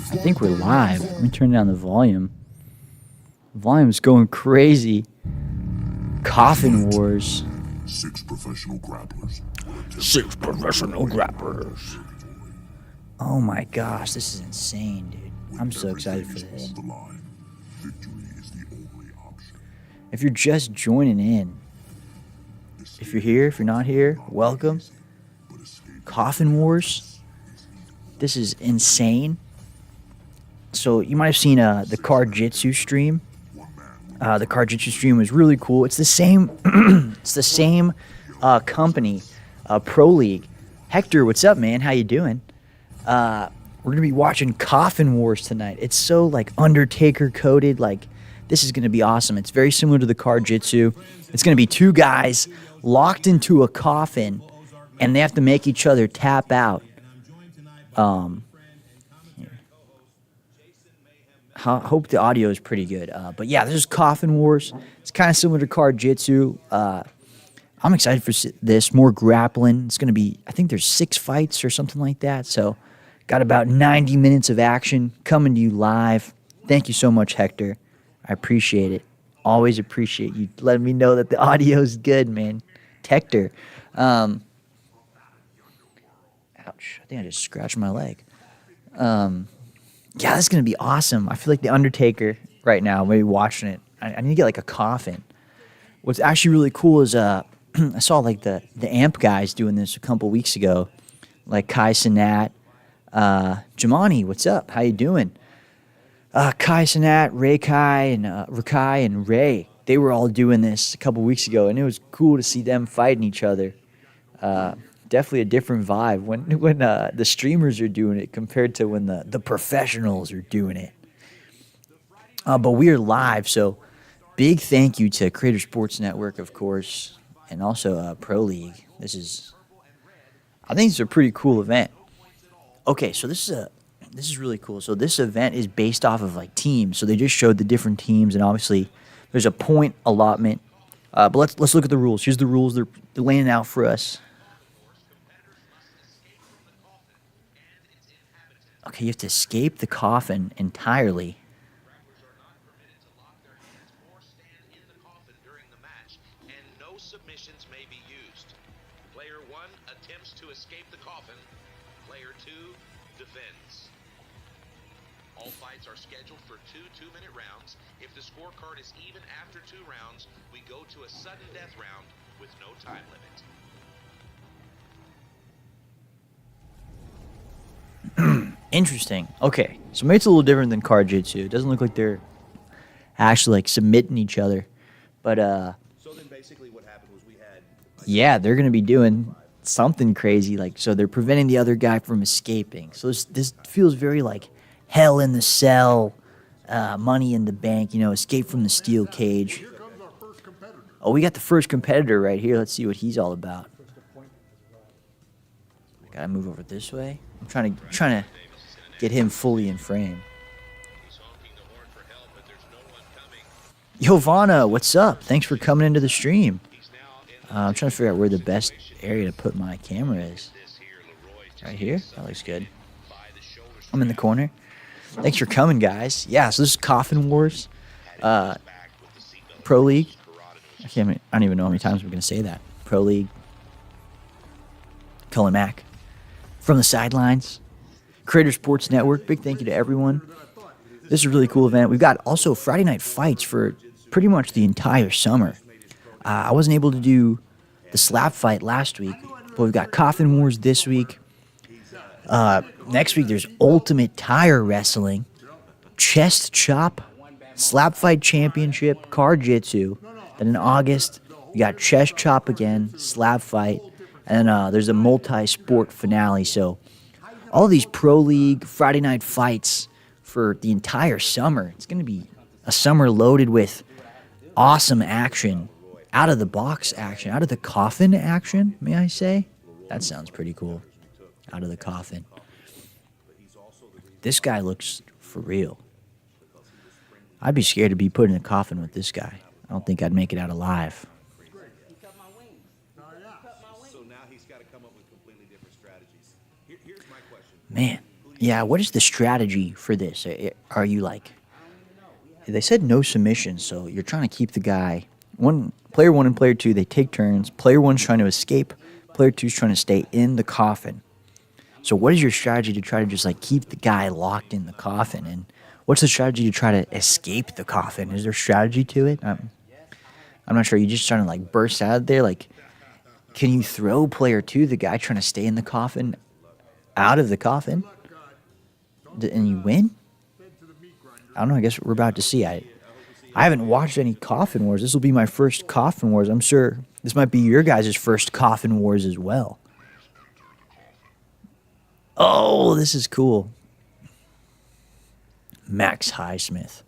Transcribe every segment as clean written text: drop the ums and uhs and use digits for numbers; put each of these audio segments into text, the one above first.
I think we're live. Let me turn down the volume. Volume's going crazy. Coffin Wars. Six professional grapplers. Oh my gosh, this is insane, dude. I'm so excited for this. If you're just joining in, if you're here, if you're not here, welcome. Coffin Wars. This is insane. So you might have seen the Card Jitsu stream. The Card Jitsu stream was really cool. It's the same. It's the same company, Pro League. Hector, what's up, man? How you doing? We're gonna be watching Coffin Wars tonight. It's so like Undertaker coded. Like this is gonna be awesome. It's very similar to the Card Jitsu. It's gonna be two guys locked into a coffin, and they have to make each other tap out. Hope the audio is pretty good. But yeah, this is Coffin Wars. It's kind of similar to Card Jitsu. I'm excited for this. More grappling. It's going to be, I think there's 6 fights or something like that. So got about 90 minutes of action coming to you live. Thank you so much, Hector. I appreciate it. Always appreciate you letting me know that the audio is good, man. Hector. Ouch. I think I just scratched my leg. Yeah, this is going to be awesome. I feel like the Undertaker right now, maybe watching it. I need to get like a coffin. What's actually really cool is I saw like the AMP guys doing this a couple weeks ago. Like Kai Cenat, Jamani, what's up? How you doing? Kai Cenat, Rakai, and Ray. They were all doing this a couple weeks ago, and it was cool to see them fighting each other. Definitely a different vibe when the streamers are doing it compared to when the professionals are doing it. But we are live, so big thank you to Creator Sports Network, of course, and also Pro League. I think it's a pretty cool event. Okay, so this is really cool. So this event is based off of like teams. So they just showed the different teams, and obviously there's a point allotment. But let's look at the rules. Here's the rules they're laying out for us. Okay, you have to escape the coffin entirely. Grapplers are not permitted to lock their hands or stand in the coffin during the match, and no submissions may be used. Player 1 attempts to escape the coffin. Player 2 defends. All fights are scheduled for 2 2-minute rounds. If the scorecard is even after 2 rounds, we go to a sudden death round with no time limit. Interesting. Okay, so maybe it's a little different than Card Jitsu. It doesn't look like they're actually like submitting each other, but So then basically what happened was we had yeah, they're gonna be doing something crazy. Like so, they're preventing the other guy from escaping. So this feels very like Hell in the Cell, Money in the Bank. You know, Escape from the Steel Cage. Oh, we got the first competitor right here. Let's see what he's all about. I gotta move over this way. I'm trying to get him fully in frame. He's honking the horn for help, but there's no one coming. Yovana, what's up? Thanks for coming into the stream. He's now in I'm trying to figure out where the best area to put my camera is. this here. Leroy Right here? That looks good. by the shoulder I'm in the corner. Thanks for coming, guys. Yeah, so this is Coffin Wars, back with the seatbelt. Pro League. I don't even know how many times we're going to say that. Pro League. Cullen Mack. From the sidelines. Creator Sports Network. Big thank you to everyone. This is a really cool event. We've got also Friday night fights for pretty much the entire summer. I wasn't able to do the slap fight last week, but we've got Coffin Wars this week. Next week there's Ultimate Tire Wrestling, Chest Chop, Slap Fight Championship, Card Jitsu. Then in August we got Chest Chop again, Slap Fight, and then there's a multi-sport finale. So all these Pro League Friday night fights for the entire summer. It's going to be a summer loaded with awesome action, out of the box action, out of the coffin action, may I say? That sounds pretty cool. Out of the coffin. This guy looks for real. I'd be scared to be put in a coffin with this guy. I don't think I'd make it out alive. So now he's got to come up with completely different strategies. Here's my question. Man, Yeah, what is the strategy for this? Are you like, they said no submission, so you're trying to keep the guy. Player one and player two, they take turns. Player one's trying to escape. Player two's trying to stay in the coffin. So what is your strategy to try to just like keep the guy locked in the coffin? And what's the strategy to try to escape the coffin? Is there strategy to it? I'm not sure. You just trying to like burst out of there? Like, can you throw player two, the guy trying to stay in the coffin, out of the coffin? And you win? I don't know. I guess we're about to see. I haven't watched any Coffin Wars. This will be my first Coffin Wars. I'm sure this might be your guys' first Coffin Wars as well. Oh, this is cool. Max Highsmith.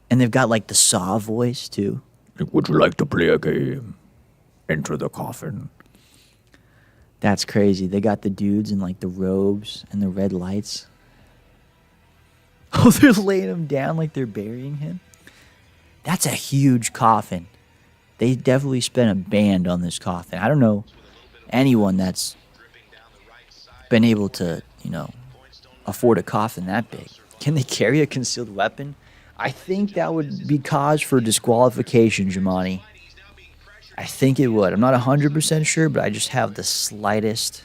And they've got like the Saw voice too. Would you like to play a game? Enter the coffin. That's crazy. They got the dudes in like the robes and the red lights. Oh, they're laying him down like they're burying him. That's a huge coffin. They definitely spent a band on this coffin. I don't know anyone that's been able to, afford a coffin that big. Can they carry a concealed weapon? I think that would be cause for disqualification, Jamani. I think it would. I'm not 100% sure, but I just have the slightest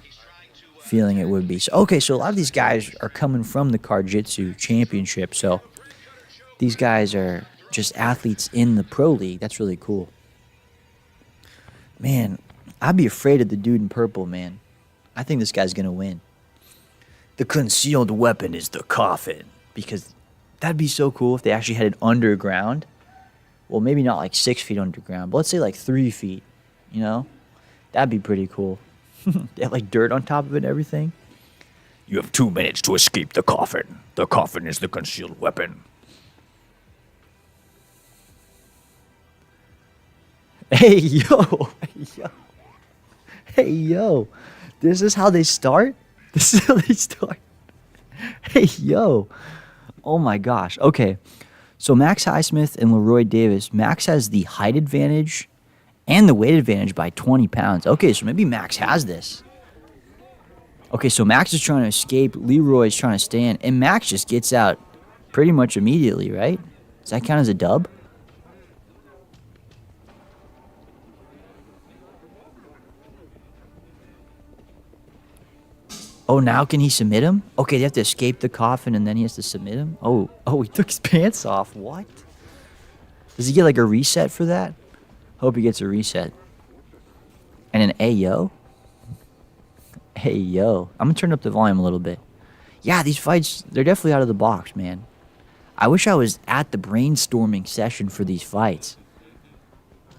feeling it would be. So a lot of these guys are coming from the Jiu-Jitsu championship, so these guys are just athletes in the pro league. That's really cool. Man, I'd be afraid of the dude in purple, man. I think this guy's going to win. The concealed weapon is the coffin, because that'd be so cool if they actually had it underground. Well, maybe not like 6 feet underground, but let's say like 3 feet, That'd be pretty cool. They have like dirt on top of it and everything. You have 2 minutes to escape the coffin. The coffin is the concealed weapon. Hey, yo. Hey, yo. This is how they start? This is how they start? Hey, yo. Oh, my gosh. Okay. So Max Highsmith and Leroy Davis. Max has the height advantage and the weight advantage by 20 pounds. Okay, so maybe Max has this. Okay, so Max is trying to escape. Leroy is trying to stay in. And Max just gets out pretty much immediately, right? Does that count as a dub? Oh, now can he submit him? Okay, they have to escape the coffin and then he has to submit him? Oh, he took his pants off. What? Does he get like a reset for that? Hope he gets a reset. And an Ayo? Hey, yo. I'm going to turn up the volume a little bit. Yeah, these fights, they're definitely out of the box, man. I wish I was at the brainstorming session for these fights.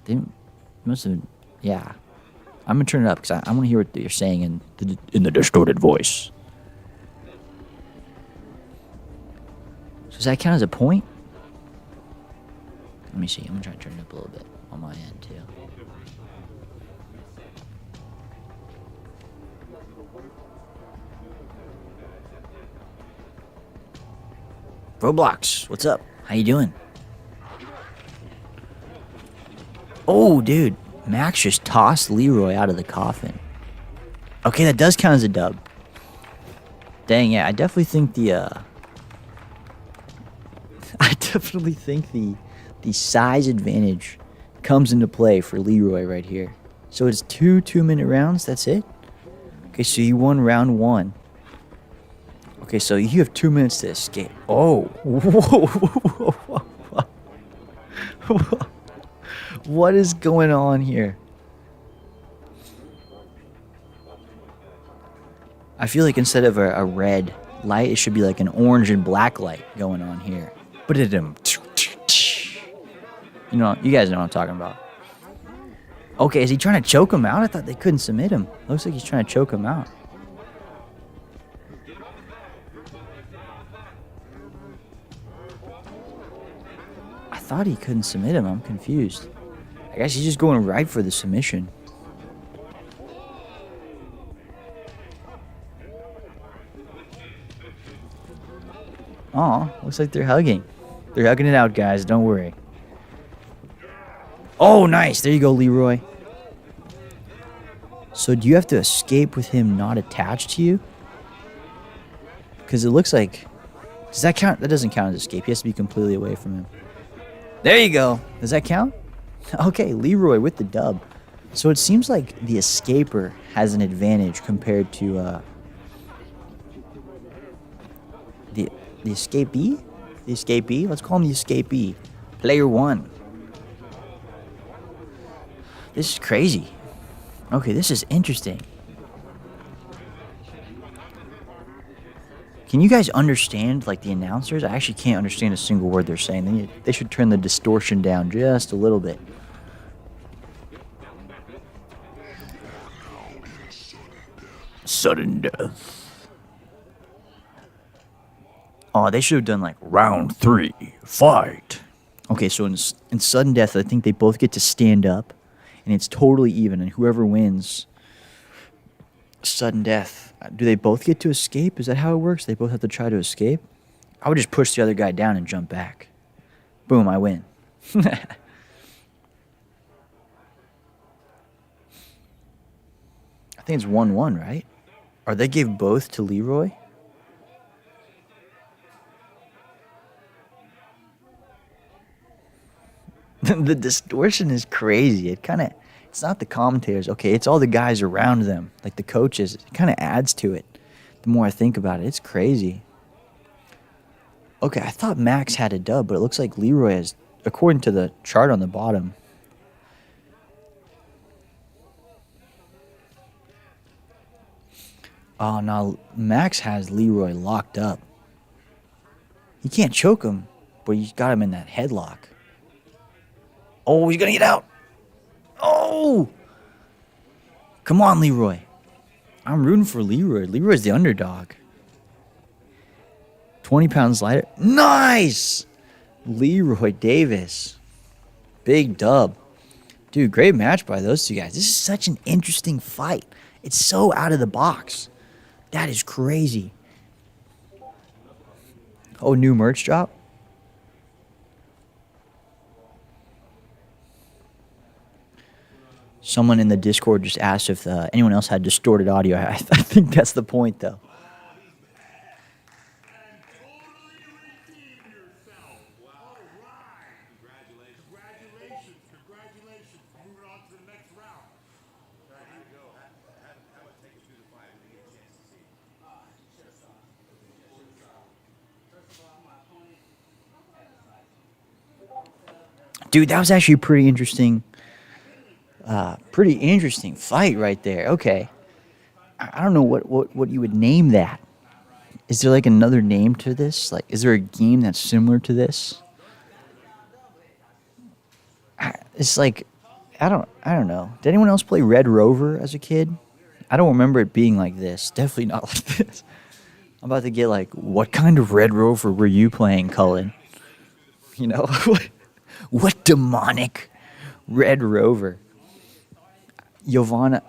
They must have, yeah. I'm going to turn it up because I want to hear what you're saying in the distorted voice. So does that count as a point? Let me see. I'm going to try to turn it up a little bit on my end, too. Roblox, what's up? How you doing? Oh, dude. Max just tossed Leroy out of the coffin. Okay, that does count as a dub. Dang, yeah, I definitely think the size advantage comes into play for Leroy right here. So it's 2 2-minute rounds, that's it? Okay, so you won round 1. Okay, so you have 2 minutes to escape. Oh, whoa. What is going on here? I feel like instead of a red light, it should be like an orange and black light going on here. But you guys know what I'm talking about. Okay, is he trying to choke him out? I thought they couldn't submit him. Looks like he's trying to choke him out. I thought he couldn't submit him. I'm confused. I guess he's just going right for the submission. Aw, looks like they're hugging. They're hugging it out, guys. Don't worry. Oh, nice. There you go, Leroy. So do you have to escape with him not attached to you? Because it looks like... Does that count? That doesn't count as escape. He has to be completely away from him. There you go. Does that count? Okay, Leroy with the dub. So it seems like the escaper has an advantage compared to the escapee? The escapee? Let's call him the escapee. Player 1. This is crazy. Okay, this is interesting. Can you guys understand, like, the announcers? I actually can't understand a single word they're saying. They should turn the distortion down just a little bit. Sudden death. Oh, they should have done, like, round 3, fight. Okay, so in sudden death, I think they both get to stand up, and it's totally even, and whoever wins sudden death, do they both get to escape? Is that how it works? They both have to try to escape? I would just push the other guy down and jump back. Boom, I win. I think it's 1-1, right? Or they gave both to Leroy? The distortion is crazy. It's not the commentators. Okay, it's all the guys around them, like the coaches. It kind of adds to it. The more I think about it, it's crazy. Okay, I thought Max had a dub, but it looks like Leroy has, according to the chart on the bottom. Oh, no, Max has Leroy locked up. He can't choke him, but he's got him in that headlock. Oh, he's going to get out. Oh! Come on, Leroy. I'm rooting for Leroy. Leroy's the underdog. 20 pounds lighter. Nice! Leroy Davis. Big dub. Dude, great match by those two guys. This is such an interesting fight. It's so out of the box. That is crazy. Oh, new merch drop? Someone in the Discord just asked if anyone else had distorted audio. I think that's the point, though. Dude, that was actually a pretty interesting fight right there. Okay. I don't know what you would name that. Is there like another name to this? Like, is there a game that's similar to this? It's like, I don't know. Did anyone else play Red Rover as a kid? I don't remember it being like this. Definitely not like this. I'm about to get like, what kind of Red Rover were you playing, Cullen? You know, what demonic Red Rover? Giovanna,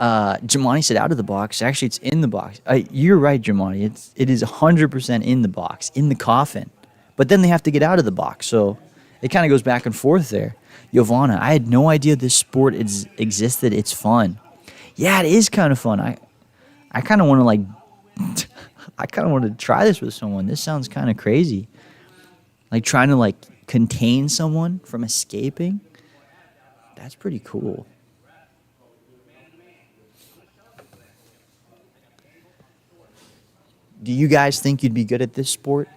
Jamani said out of the box. Actually, it's in the box. You're right, Jamani. It is 100% in the box, in the coffin. But then they have to get out of the box, so it kind of goes back and forth there. Giovanna, I had no idea this sport existed. It's fun. Yeah, it is kind of fun. I kind of want to like, I kind of want to try this with someone. This sounds kind of crazy. Like trying to like contain someone from escaping. That's pretty cool. Do you guys think you'd be good at this sport?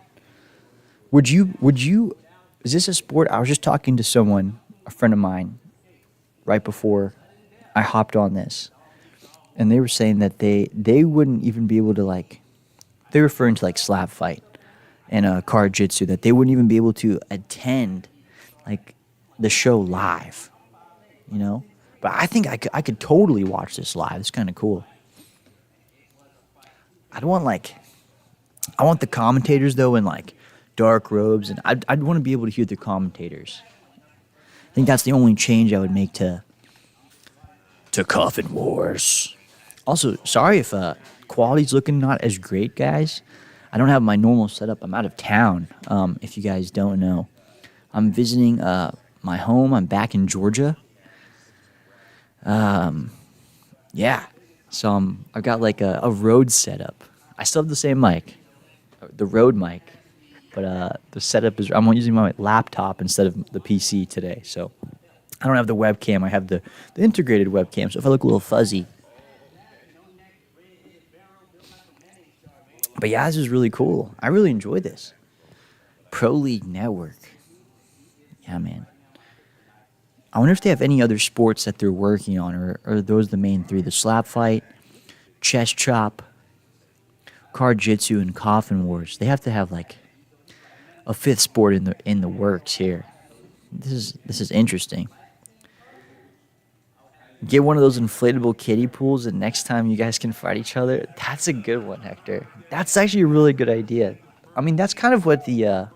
Would you, is this a sport? I was just talking to someone, a friend of mine, right before I hopped on this. And they were saying that they wouldn't even be able to like, they're referring to like slap fight and card jitsu, that they wouldn't even be able to attend like the show live, you know? But I think I could totally watch this live. It's kind of cool. I want the commentators though in like dark robes, and I'd want to be able to hear the commentators. I think that's the only change I would make to Coffin Wars. Also, sorry if quality's looking not as great, guys. I don't have my normal setup. I'm out of town. If you guys don't know, I'm visiting my home. I'm back in Georgia. Yeah. So I've got like a Rhodes setup. I still have the same mic. the Rode mic, but the setup is I'm using my laptop instead of the PC today, so I don't have the webcam. I have the integrated webcam. So if I look a little fuzzy, but yeah, this is really cool. I really enjoy this. Pro League Network. Yeah, man. I wonder if they have any other sports that they're working on, or are those the main three? The slap fight, chest chop, card jitsu, and Coffin Wars. They have to have like a fifth sport in the works here. This is interesting. Get one of those inflatable kiddie pools, and next time you guys can fight each other. That's a good one, Hector. That's actually a really good idea. I mean, that's kind of what the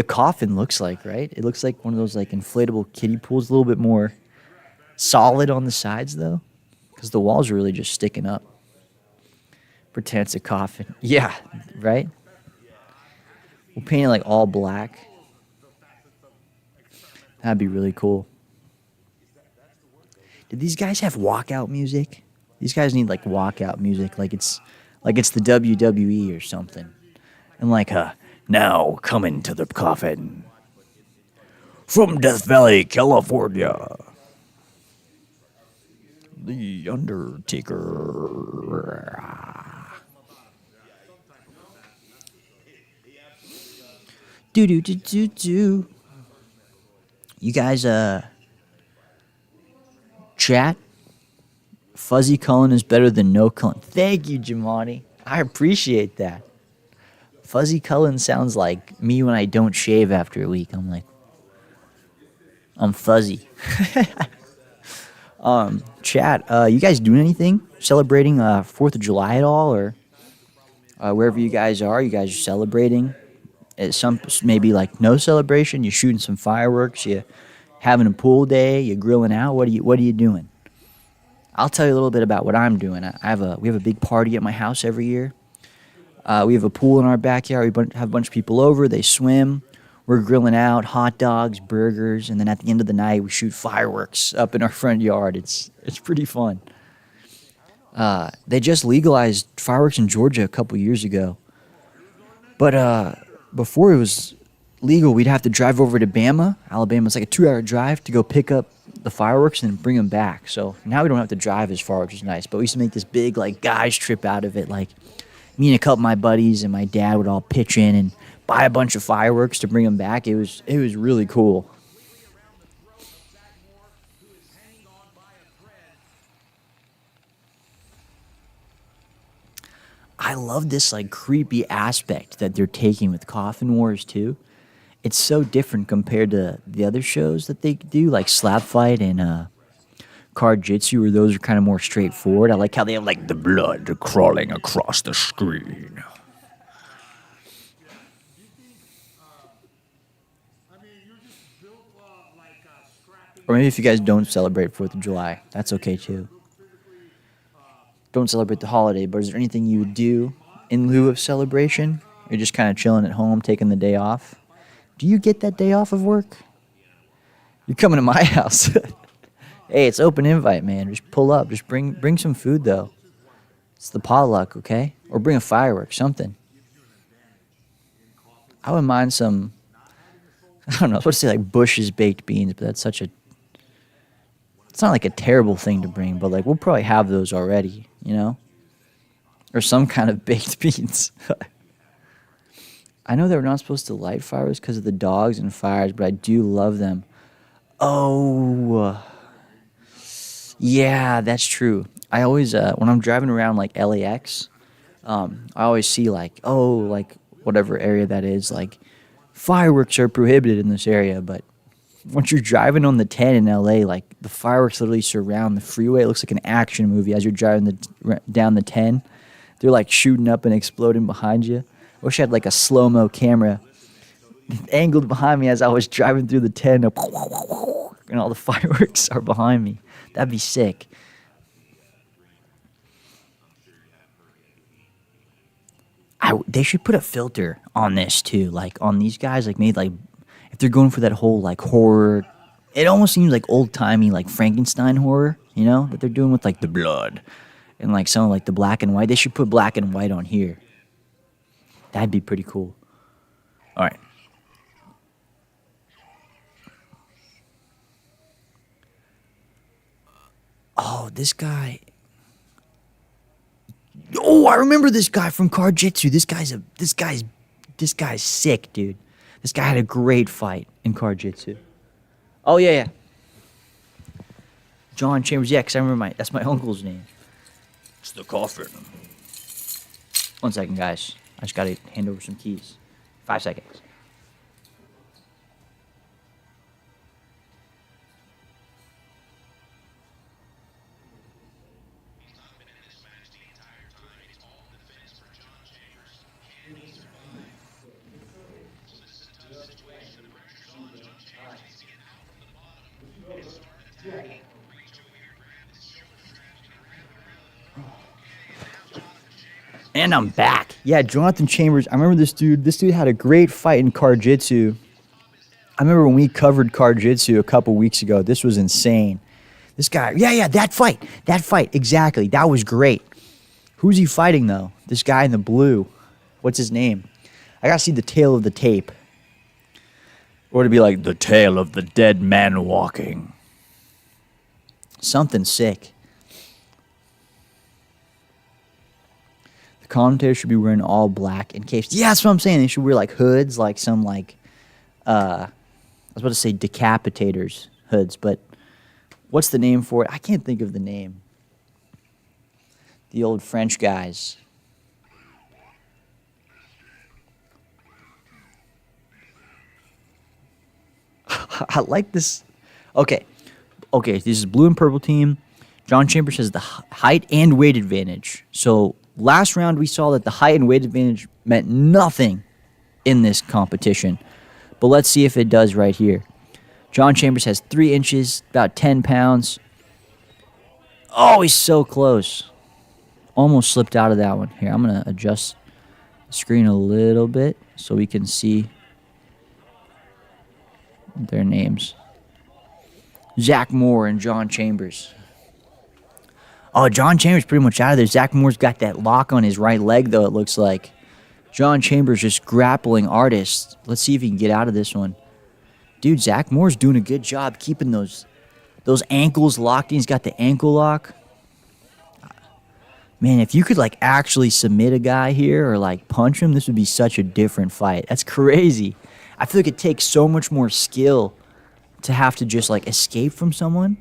coffin looks like, right? It looks like one of those like inflatable kiddie pools, a little bit more solid on the sides though, because the walls are really just sticking up. Pretend it's a coffin. Yeah, right? We'll paint it like all black. That'd be really cool. Did these guys have walkout music? These guys need like walkout music, like it's the WWE or something. And like now coming to the coffin from Death Valley, California, the Undertaker. Do do do do do. You guys chat. Fuzzy Cullen is better than no Cullen. Thank you, Jamani. I appreciate that. Fuzzy Cullen sounds like me when I don't shave after a week. I'm like, I'm fuzzy. Chat, you guys doing anything? Celebrating 4th of July at all? Or wherever you guys are celebrating? Some maybe like no celebration. You're shooting some fireworks. You having a pool day. You're grilling out. What are you doing? I'll tell you a little bit about what I'm doing. We have a big party at my house every year. We have a pool in our backyard. We have a bunch of people over. They swim. We're grilling out hot dogs, burgers, and then at the end of the night, we shoot fireworks up in our front yard. It's pretty fun. They just legalized fireworks in Georgia a couple years ago. But before it was legal, we'd have to drive over to Bama, Alabama. It's like a 2-hour drive to go pick up the fireworks and then bring them back. So now we don't have to drive as far, which is nice. But we used to make this big like guys trip out of it. Like me and a couple of my buddies and my dad would all pitch in and buy a bunch of fireworks to bring them back. It was really cool. I love this like creepy aspect that they're taking with Coffin Wars too. It's so different compared to the other shows that they do, like Slap Fight and Card Jitsu, where those are kind of more straightforward. I like how they have like the blood crawling across the screen. Or maybe if you guys don't celebrate 4th of July, that's okay too. Don't celebrate the holiday, but is there anything you would do in lieu of celebration? You're just kind of chilling at home, taking the day off. Do you get that day off of work? You're coming to my house. Hey, it's open invite, man. Just pull up. Just bring some food, though. It's the potluck, okay? Or bring a firework, something. I wouldn't mind some, I don't know, I was supposed to say like Bush's baked beans, but that's such a, it's not like a terrible thing to bring, but like we'll probably have those already, you know? Or some kind of baked beans. I know they were not supposed to light fireworks because of the dogs and fires, but I do love them. Oh, yeah, that's true. I always, when I'm driving around like LAX, I always see like, whatever area that is, like fireworks are prohibited in this area. But once you're driving on the 10 in LA, like the fireworks literally surround the freeway. It looks like an action movie as you're driving down the 10. They're like shooting up and exploding behind you. I wish I had like a slow-mo camera angled behind me as I was driving through the 10, and all the fireworks are behind me. That'd be sick. They should put a filter on this too, like on these guys, like maybe like if they're going for that whole like horror. It almost seems like old-timey like Frankenstein horror, you know, that they're doing with like the blood and like some of like the black and white. They should put black and white on here. That'd be pretty cool. All right. Oh, this guy. Oh, I remember this guy from Card-Jitsu. This guy's sick, dude. This guy had a great fight in Card-Jitsu. Oh yeah. John Chambers. Yeah, because I remember that's my uncle's name. It's the Coffin. 1 second, guys. I just gotta hand over some keys. 5 seconds. And I'm back. Yeah, Jonathan Chambers. I remember this dude. This dude had a great fight in Card-Jitsu. I remember when we covered Card-Jitsu a couple weeks ago. This was insane. This guy. Yeah, that fight. Exactly. That was great. Who's he fighting, though? This guy in the blue. What's his name? I gotta see the tail of the tape. Or to be like, the tale of the dead man walking. Something sick. The commentator should be wearing all black in case. Yeah, that's what I'm saying. They should wear like hoods, like some like, I was about to say decapitators hoods, but what's the name for it? I can't think of the name. The old French guys. I like this. Okay, this is blue and purple team. John Chambers has the height and weight advantage. So last round we saw that the height and weight advantage meant nothing in this competition. But let's see if it does right here. John Chambers has 3 inches, about 10 pounds. Oh, he's so close. Almost slipped out of that one. Here, I'm going to adjust the screen a little bit so we can see their names. Zach Moore and John Chambers. Oh, John Chambers pretty much out of there. Zach Moore's got that lock on his right leg, though, it looks like. John Chambers just grappling artist. Let's see if he can get out of this one. Dude, Zach Moore's doing a good job keeping those ankles locked in. He's got the ankle lock. Man, if you could, like, actually submit a guy here or, like, punch him, this would be such a different fight. That's crazy. I feel like it takes so much more skill to have to just, like, escape from someone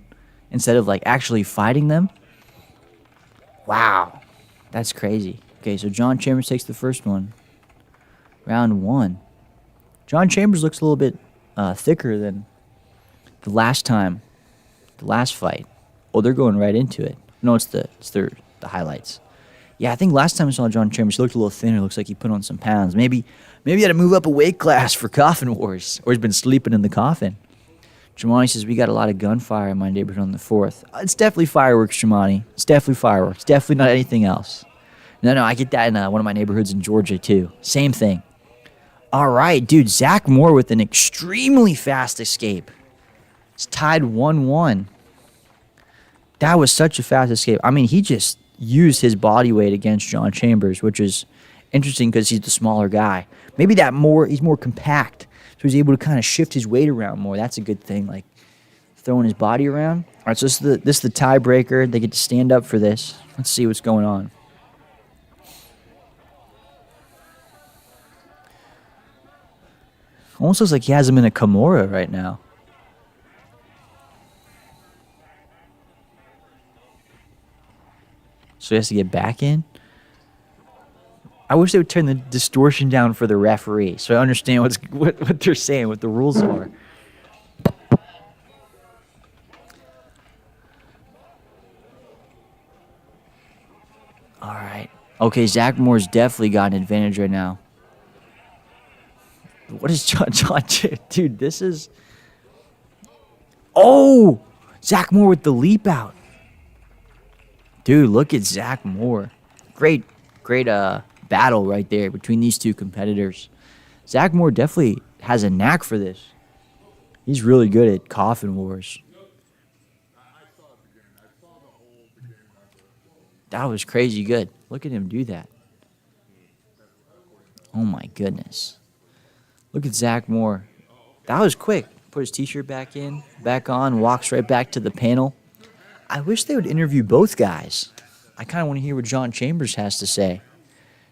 instead of, like, actually fighting them. Wow. That's crazy. Okay, so John Chambers takes the first one. Round 1. John Chambers looks a little bit thicker than the last time, the last fight. Oh, they're going right into it. No, it's the highlights. Yeah, I think last time I saw John Chambers, he looked a little thinner. Looks like he put on some pounds. Maybe he had to move up a weight class for Coffin Wars, or he's been sleeping in the coffin. Jamani says, we got a lot of gunfire in my neighborhood on the 4th. It's definitely fireworks, Jamani. It's definitely fireworks. Definitely not anything else. No, I get that in one of my neighborhoods in Georgia, too. Same thing. All right, dude, Zach Moore with an extremely fast escape. It's tied 1-1. That was such a fast escape. I mean, he just used his body weight against John Chambers, which is interesting because he's the smaller guy. Maybe he's more compact, so he's able to kind of shift his weight around more. That's a good thing, like throwing his body around. All right, so this is the tiebreaker. They get to stand up for this. Let's see what's going on. Almost looks like he has him in a Kimura right now. So he has to get back in? I wish they would turn the distortion down for the referee so I understand what they're saying, what the rules are. All right. Okay, Zach Moore's definitely got an advantage right now. What is John? Dude, this is... Oh! Zach Moore with the leap out. Dude, look at Zach Moore. Great battle right there between these two competitors. Zach Moore definitely has a knack for this. He's really good at Coffin Wars. That was crazy good. Look at him do that. Oh my goodness. Look at Zach Moore. That was quick. Put his t-shirt back on, walks right back to the panel. I wish they would interview both guys. I kind of want to hear what John Chambers has to say.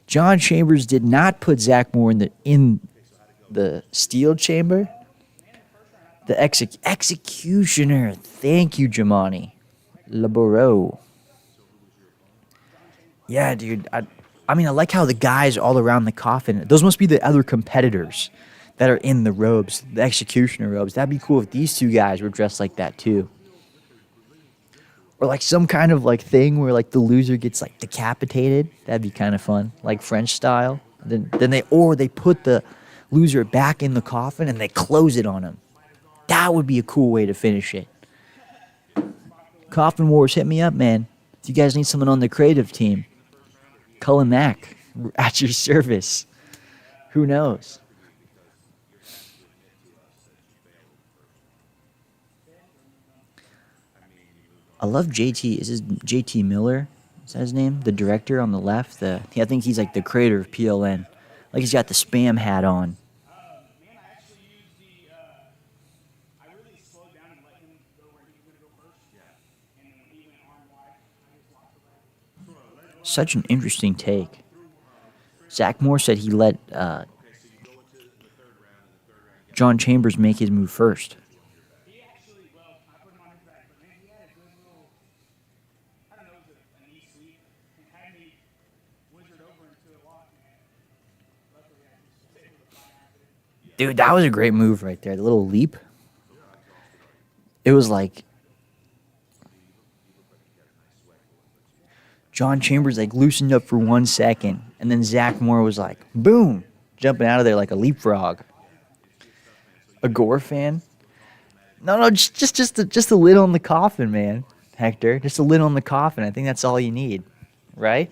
John Chambers did not put Zach Moore in the steel chamber. The executioner. Thank you, Jamani. Laboro. Yeah, dude. I mean, I like how the guys all around the coffin, those must be the other competitors that are in the robes, the executioner robes. That'd be cool if these two guys were dressed like that too. Or like some kind of like thing where like the loser gets like decapitated. That'd be kind of fun, like French style. Then they put the loser back in the coffin and they close it on him. That would be a cool way to finish it. Coffin Wars, hit me up, man. If you guys need someone on the creative team, Cullen Mack at your service. Who knows? I love JT. Is this JT Miller? Is that his name? The director on the left? I think he's like the creator of PLN. Like he's got the spam hat on. Such an interesting take. Zach Moore said he let John Chambers make his move first. Dude, that was a great move right there. The little leap. It was like John Chambers like loosened up for 1 second, and then Zach Moore was like, boom, jumping out of there like a leapfrog. A Gore fan? No, just a lid on the coffin, man, Hector. Just a lid on the coffin. I think that's all you need, right?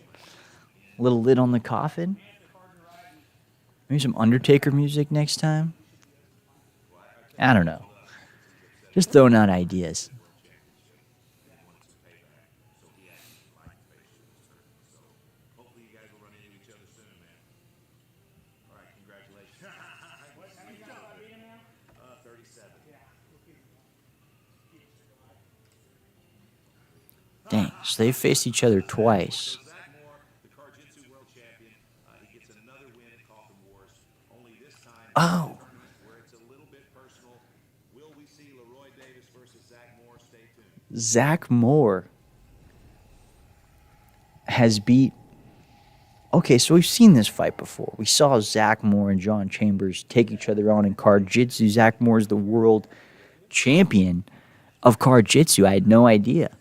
A little lid on the coffin. Maybe some Undertaker music next time. I don't know. Just throwing out ideas. Dang, so they faced each other twice. Oh. Zach Moore has beat... Okay, so we've seen this fight before. We saw Zach Moore and John Chambers take each other on in card jitsu. Zach Moore is the world champion of card jitsu. I had no idea.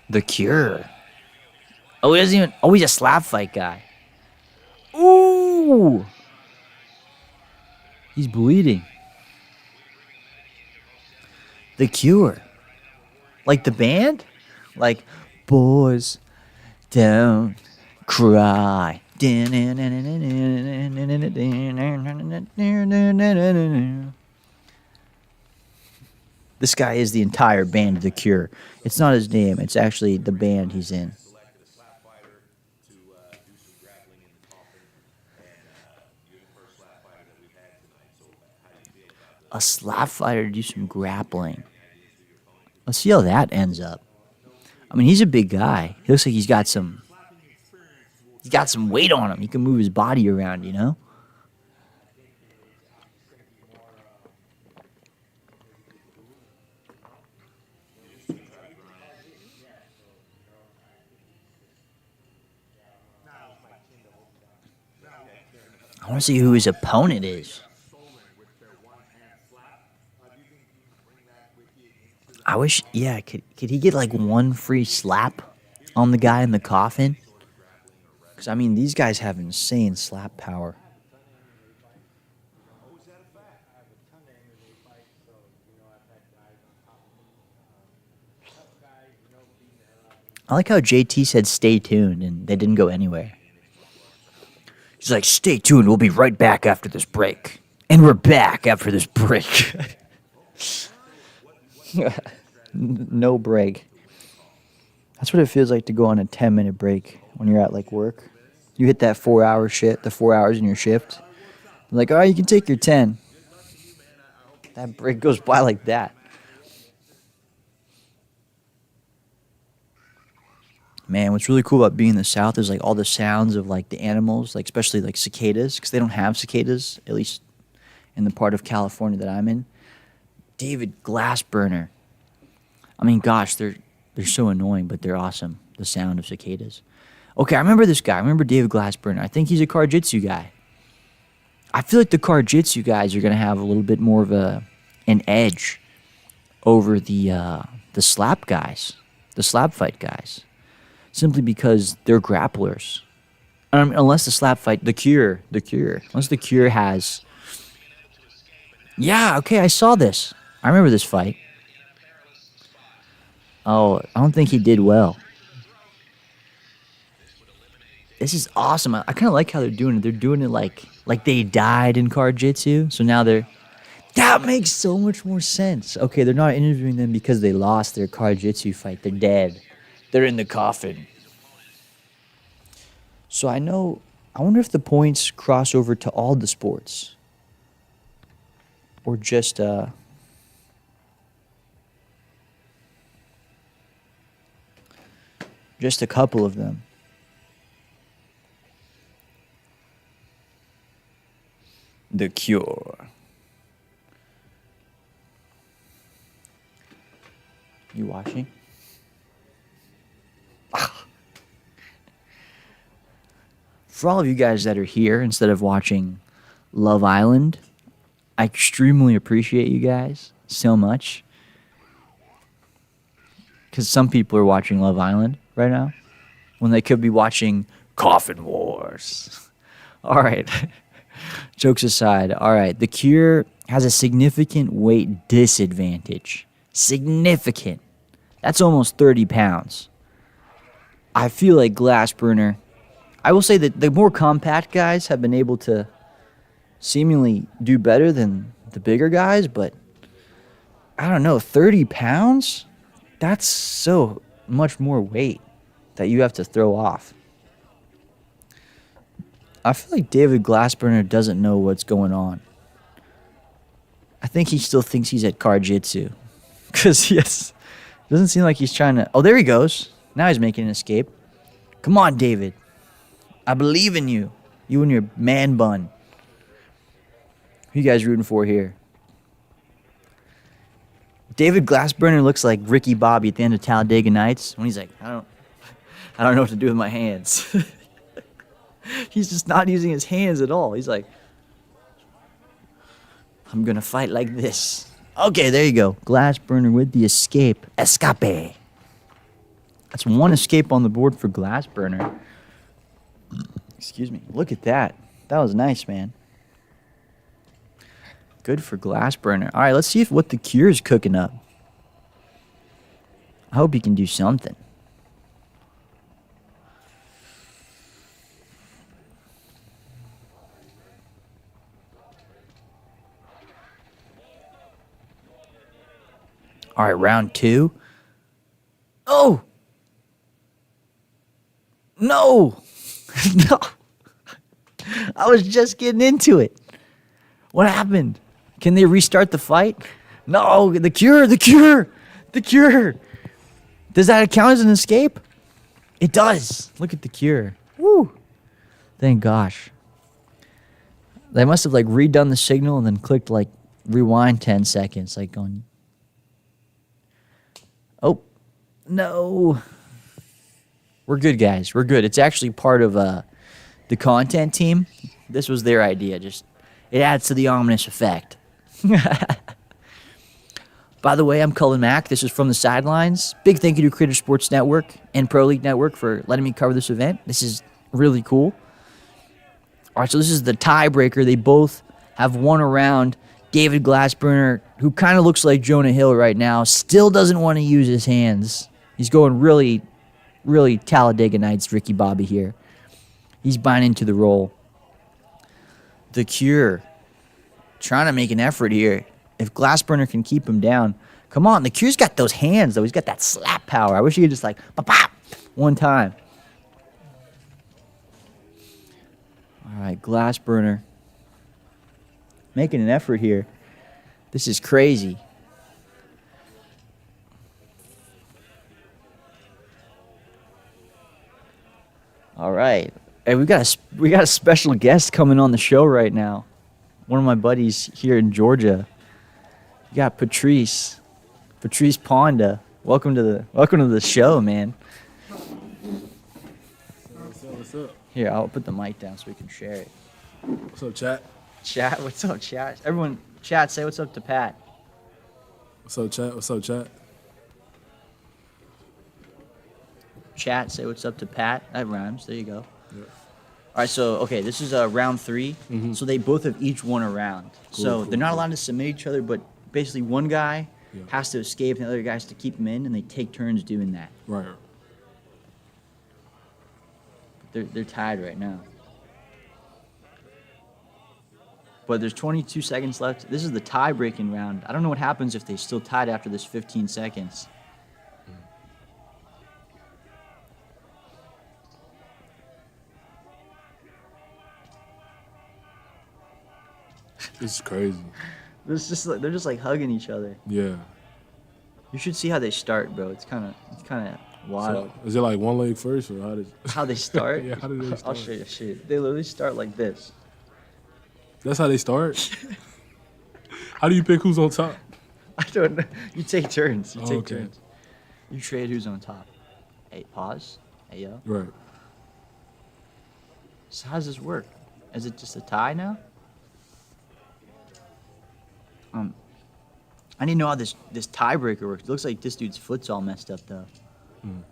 The Cure. Oh, he doesn't even... Oh, he's a slap fight guy. Ooh! He's bleeding. The Cure. Like the band? Like, boys, don't cry. This guy is the entire band of The Cure. It's not his name. It's actually the band he's in. A slap fighter to do some grappling. Let's see how that ends up. I mean, he's a big guy. He looks like he's got some weight on him. He can move his body around, you know? I want to see who his opponent is. I wish, yeah, could he get like one free slap on the guy in the coffin? Because, I mean, these guys have insane slap power. I like how JT said stay tuned and they didn't go anywhere. He's like, stay tuned. We'll be right back after this break. And we're back after this break. No break. That's what it feels like to go on a 10-minute break when you're at like work. You hit that 4-hour shit, the 4 hours in your shift. Like, all right, you can take your 10. That break goes by like that. Man, what's really cool about being in the South is like all the sounds of like the animals, like especially like cicadas, because they don't have cicadas, at least in the part of California that I'm in. David Glassburner. I mean, gosh, they're so annoying, but they're awesome. The sound of cicadas. Okay, I remember this guy. I remember David Glassburner. I think he's a Karjitsu guy. I feel like the Karjitsu guys are gonna have a little bit more of an edge over the slap guys, the slap fight guys. Simply because they're grapplers. Unless the slap fight, the cure. Unless the cure has... Yeah, okay, I saw this. I remember this fight. Oh, I don't think he did well. This is awesome. I kind of like how they're doing it. They're doing it like they died in Karjitsu. So now they're... That makes so much more sense. Okay, they're not interviewing them because they lost their Karjitsu fight. They're dead. They're in the coffin. So I wonder if the points cross over to all the sports. Or just a couple of them. The Cure. You watching? For all of you guys that are here instead of watching Love Island, I extremely appreciate you guys so much. Because some people are watching Love Island right now when they could be watching Coffin Wars. All right. Jokes aside. All right. The Cure has a significant weight disadvantage. Significant. That's almost 30 pounds. I feel like Glassburner... I will say that the more compact guys have been able to seemingly do better than the bigger guys, but I don't know, 30 pounds? That's so much more weight that you have to throw off. I feel like David Glassburner doesn't know what's going on. I think he still thinks he's at Karjitsu. Because, yes, it doesn't seem like he's trying to... Oh, there he goes. Now he's making an escape. Come on, David. I believe in you. You and your man bun. Who you guys rooting for here? David Glassburner looks like Ricky Bobby at the end of Talladega Nights when he's like, I don't know what to do with my hands. He's just not using his hands at all. He's like, I'm gonna fight like this. Okay, there you go. Glassburner with the escape. Escape. That's one escape on the board for Glassburner. Excuse me. Look at that. That was nice, man. Good for Glassburner. All right, let's see what the Cure is cooking up. I hope he can do something. All right, round 2. Oh! No! No! I was just getting into it. What happened? Can they restart the fight? No, the Cure. Does that count as an escape? It does. Look at the Cure. Woo. Thank gosh. They must have like redone the signal and then clicked like rewind 10 seconds. Like going. Oh, no. We're good, guys. We're good. It's actually part of the content team. This was their idea. Just it adds to the ominous effect. By the way, I'm Cullen Mack. This is From the Sidelines. Big thank you to Creator Sports Network and Pro League Network for letting me cover this event. This is really cool. All right, so this is the tiebreaker. They both have won around. David Glassburner, who kind of looks like Jonah Hill right now, still doesn't want to use his hands. He's going really really Talladega Nights Ricky Bobby here. He's buying into the role. The Cure trying to make an effort here. If Glassburner can keep him down, come on. The Cure's got those hands though. He's got that slap power. I wish he could just like pop pop one time. All right, Glassburner making an effort here. This is crazy. All right. Hey, we got a special guest coming on the show right now. One of my buddies here in Georgia. You got Patrice Ponda. Welcome to the show, man. What's up? Here, I'll put the mic down so we can share it. What's up, chat? Chat, what's up, chat? Everyone, chat, say what's up to Pat. What's up, chat? What's up, chat? Chat, say what's up to Pat. That rhymes. There you go. Yeah. All right, so okay, this is round 3. Mhm. So they both have each won a round. So Cool, they're not cool. allowed to submit each other, but basically one guy Yeah. has to escape and the other guy has to keep him in, and they take turns doing that. Right. They're tied right now. But there's 22 seconds left. This is the tie-breaking round. I don't know what happens if they still tied after this 15 seconds. It's crazy. They're just like hugging each other. Yeah. You should see how they start, bro. It's kind of wild. So, is it like one leg first, or how did? How they start? Yeah, how do they I'll start? show you. Shit. They literally start like this. That's how they start. How do you pick who's on top? I don't know. You take turns. You Oh, take okay. turns. You trade who's on top. Hey, pause. Hey, yo. Right. So how does this work? Is it just a tie now? I need to know how this tiebreaker works. It looks like this dude's foot's all messed up though. Mm.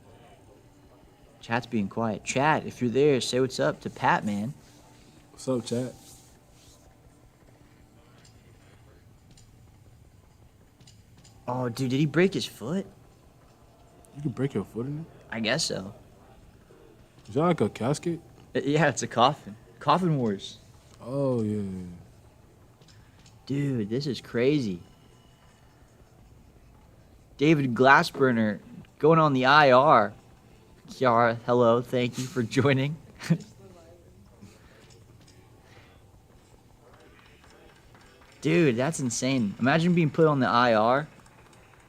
Chat's being quiet. Chat, if you're there, say what's up to Pat, man. What's up, chat? Oh, dude, did he break his foot? You can break your foot in it. I guess so. Is that like a casket? Yeah, it's a coffin. Coffin Wars. Oh yeah. Dude, this is crazy. David Glassburner going on the IR. Kiara, hello. Thank you for joining. Dude, that's insane. Imagine being put on the IR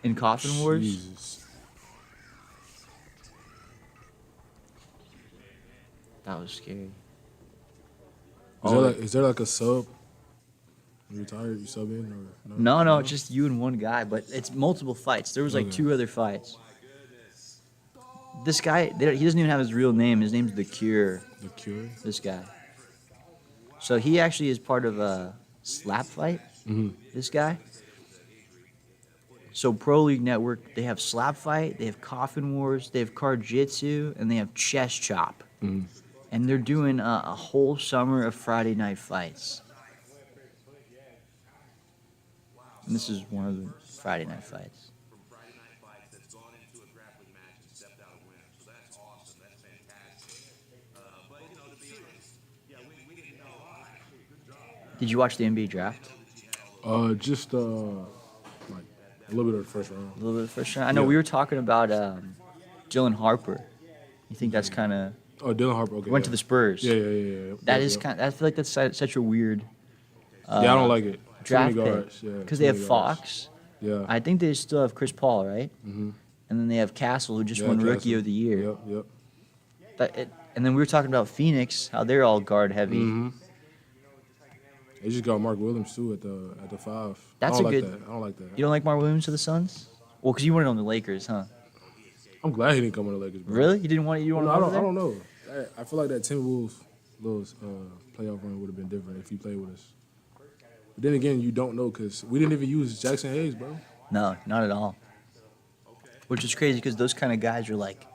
in Coffin Wars. Jesus. That was scary. Is there like a sub? You retired, you sub in, or No, it's just you and one guy, but it's multiple fights. There was like Okay. 2 other fights. This guy, he doesn't even have his real name. His name's The Cure. The Cure. This guy. So he actually is part of a slap fight. Mm-hmm. This guy. So Pro League Network, they have slap fight, they have Coffin Wars, they have card jitsu, and they have chest chop. Mm-hmm. And they're doing a whole summer of Friday night fights. And this is one of the Friday night fights. From Friday night fights that's gone into a grappling match and stepped out a winner. So that's awesome. That's fantastic. But, you know, to be honest, yeah, we didn't know. Did you watch the NBA draft? Just like a little bit of the first round. A little bit of the first round? I know Yeah. we were talking about Dylan Harper. You think that's kind of... Oh, Dylan Harper. Okay. Went yeah. to the Spurs. Yeah. That Yeah, is yeah. kind. I feel like that's such a weird Yeah, I don't like it. Too draft many pick guards. Yeah. because too they have many guards. Fox. Yeah. I think they still have Chris Paul, right? Mm-hmm. And then they have Castle, who just Yeah, won Castle. Rookie of the Year. Yep. And then we were talking about Phoenix, how they're all guard heavy. Mm-hmm. They just got Mark Williams too at the 5. That's I don't a like good- that. I don't like that. You don't like Mark Williams to the Suns? Well, because you wanted on the Lakers, huh? I'm glad he didn't come on the Lakers. Bro. Really? You didn't want? You Well, want? no, him over I there? don't know. I feel like that Timberwolves little playoff run would have been different if he played with us. But then again, you don't know because we didn't even use Jackson Hayes, bro. No, not at all. Which is crazy because those kind of guys are like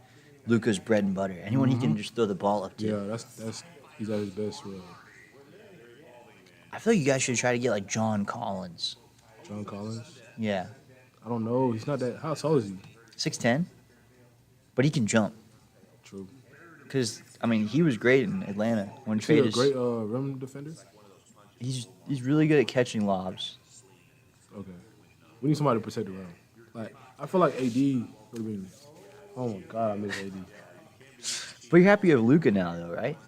Luka's bread and butter. Anyone he can just throw the ball up to. Yeah, that's he's at his best. I feel like you guys should try to get like John Collins. John Collins. Yeah, I don't know. He's not that. How tall is he? 6'10", but he can jump. because I mean he was great in Atlanta when Is he a traded. great rim defender? He's really good at catching lobs. Okay. We need somebody to protect the rim. Like I feel like AD would have been. Oh my God, I miss AD. But you're happy you have Luca now, though, right?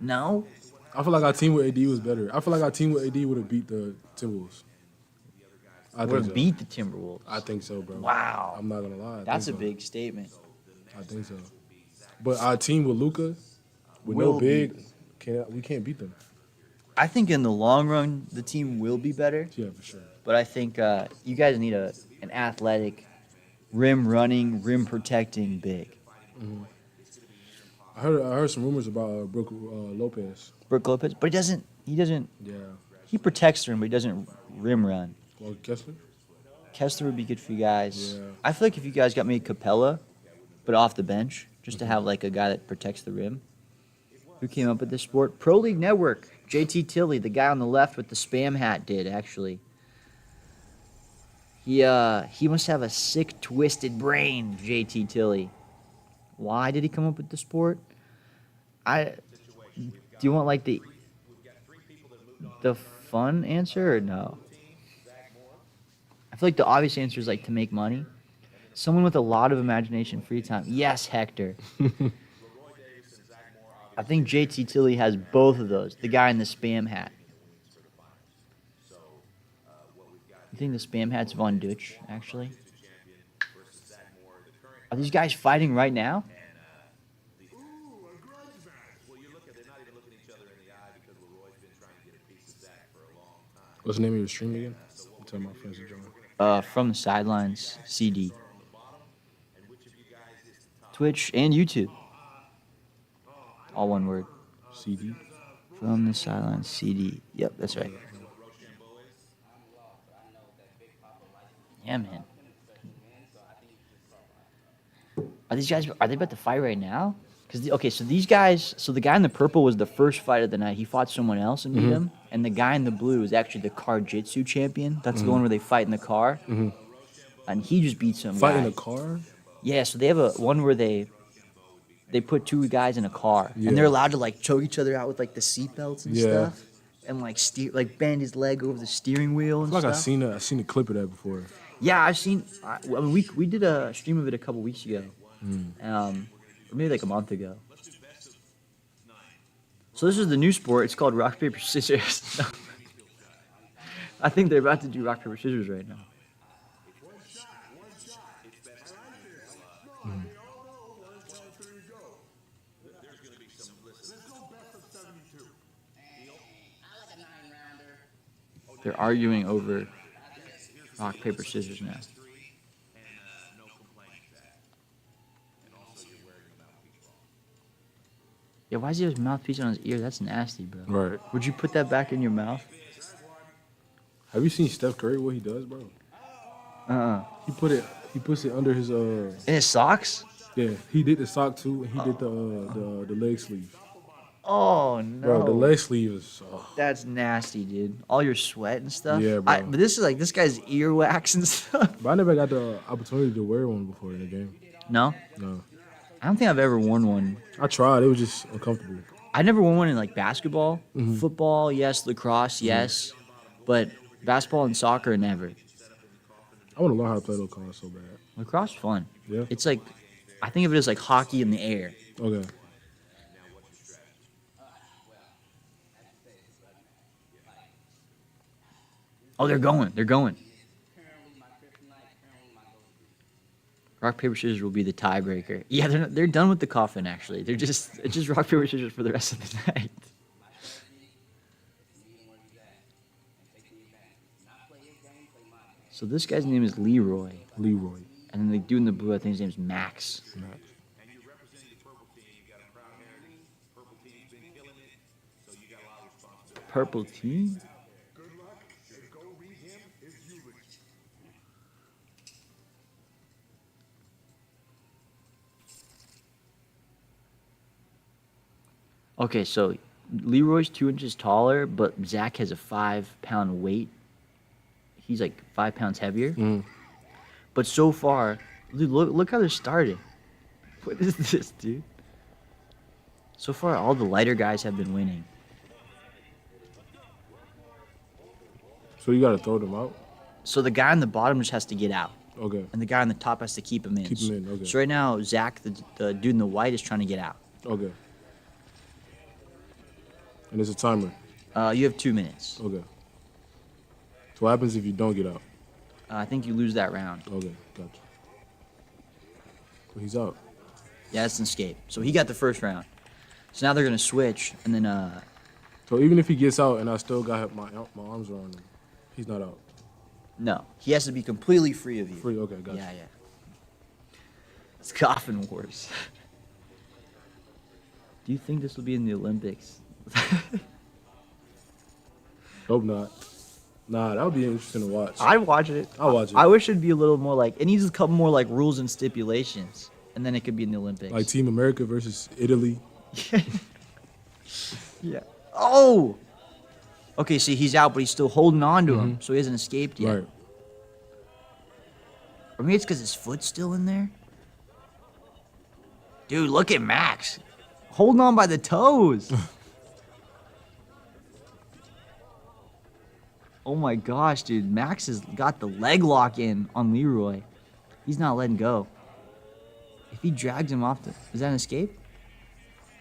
No. I feel like our team with AD was better. I feel like our team with AD would have beat the Timberwolves. I Would think have so. beat the Timberwolves. I think so, bro. Wow. I'm not gonna lie. That's a think so. big statement. I think so. But our team with Luca, with no Will big, we can't beat them. I think in the long run, the team will be better. Yeah, for sure. But I think you guys need an athletic, rim running, rim protecting big. I heard some rumors about Brook Lopez. Brook Lopez, but he doesn't. Yeah. He protects the rim, but he doesn't rim run. Well, Kessler. Kessler would be good for you guys. Yeah. I feel like if you guys got maybe Capella, but off the bench, just to have like a guy that protects the rim. Who came up with this sport? Pro League Network. JT Tilley, the guy on the left with the spam hat, did actually. He must have a sick, twisted brain, JT Tilley. Why did he come up with the sport? Do you want like the fun answer or no? I feel like the obvious answer is like to make money. Someone with a lot of imagination, free time. Yes, Hector. I think JT Tilley has both of those. The guy in the spam hat. I think the spam hat's Von Dutch, actually. Are these guys fighting right now? What's the name of your stream again? Tell my friends to join. From the sidelines, CD. Twitch and YouTube. All one word. CD. From the sidelines, CD. Yep, that's right. Yeah, man. Are they about to fight right now? So these guys, so the guy in the purple was the first fight of the night. He fought someone else and beat him. And the guy in the blue is actually the car jitsu champion. That's the one where they fight in the car. And he just beat some Fight guy. in the car? Yeah, so they have one where they put two guys in a car. Yeah. And they're allowed to like choke each other out with like the seatbelts and Yeah. stuff. And like bend his leg over the steering wheel and I feel like stuff. I've seen a clip of that before. Yeah, I've seen. I mean, we did a stream of it a couple weeks ago, or maybe like a month ago. So this is the new sport. It's called rock paper scissors. I think they're about to do rock paper scissors right now. They're arguing over rock paper scissors now. Yeah, why does he have his mouthpiece on his ear? That's nasty, bro. Right. Would you put that back in your mouth? Have you seen Steph Curry? What he does, bro? He puts it under his In his socks? Yeah, he did the sock too, and he did the leg sleeve. Oh no. Bro, the leg sleeve is. That's nasty, dude. All your sweat and stuff. Yeah, bro. But this is like this guy's earwax and stuff. But I never got the opportunity to wear one before in the game. No? No, I don't think I've ever worn one. I tried. It was just uncomfortable. I never worn one in like basketball. Football, yes. Lacrosse, yes. But basketball and soccer, never. I want to learn how to play those cards so bad. Lacrosse is fun. Yeah. It's like, I think of it as like hockey in the air. Okay. Oh, they're going. They're going. Rock, paper, scissors will be the tiebreaker. Yeah, they're done with the coffin, actually. It's just rock, paper, scissors for the rest of the night. So this guy's name is Leroy. Leroy. And then the dude in the blue, I think his name's Max. Max. And you're representing the purple team. You got a proud heritage. Purple team's been killing it, so you got a lot of responsibility. Purple team? Good luck, and go read him his eulogy. Okay, so Leroy's 2 inches taller, but Zach has a 5-pound weight. He's like 5 pounds heavier. But so far, dude, look how they're starting. What is this, dude? So far, all the lighter guys have been winning. So you gotta throw them out. So the guy on the bottom just has to get out, Okay. and the guy on the top has to keep him in. Keep 'em in, okay. So right now, Zach, the dude in the white, is trying to get out. Okay. And it's a timer. You have 2 minutes. Okay. So what happens if you don't get out? I think you lose that round. Okay, gotcha. So he's out. Yeah, that's an escape. So he got the first round. So now they're gonna switch, and then So even if he gets out and I still got my arms around him, he's not out. no, he has to be completely free of you. Free. Okay, gotcha. Yeah, yeah. It's Coffin Wars. Do you think this will be in the Olympics? Hope not. Nah, that would be interesting to watch. I'd watch it. I'll watch it. I wish it'd be a little more like, it needs a couple more like rules and stipulations, and then it could be in the Olympics. Like Team America versus Italy. Yeah. Oh. Okay, see, he's out, but he's still holding on to him, so he hasn't escaped yet. Right. Or maybe it's because his foot's still in there. Dude, look at Max, holding on by the toes. Oh my gosh, dude, Max has got the leg lock in on Leroy. He's not letting go. If he drags him off, is that an escape?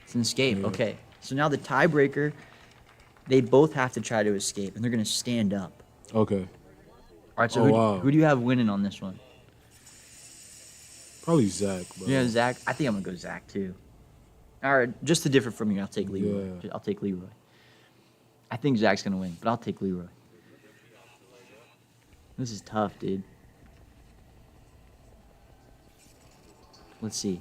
It's an escape. Yeah. Okay, so now the tiebreaker, they both have to try to escape, and they're gonna stand up. Okay. All right, so Oh, who, wow. who do you have winning on this one? Probably Zach, bro. Yeah, Zach. I think I'm gonna go Zach too. All right, just to differ from you, I'll take Leroy. Yeah. I'll take Leroy. I think Zach's gonna win, but I'll take Leroy. This is tough, dude. Let's see.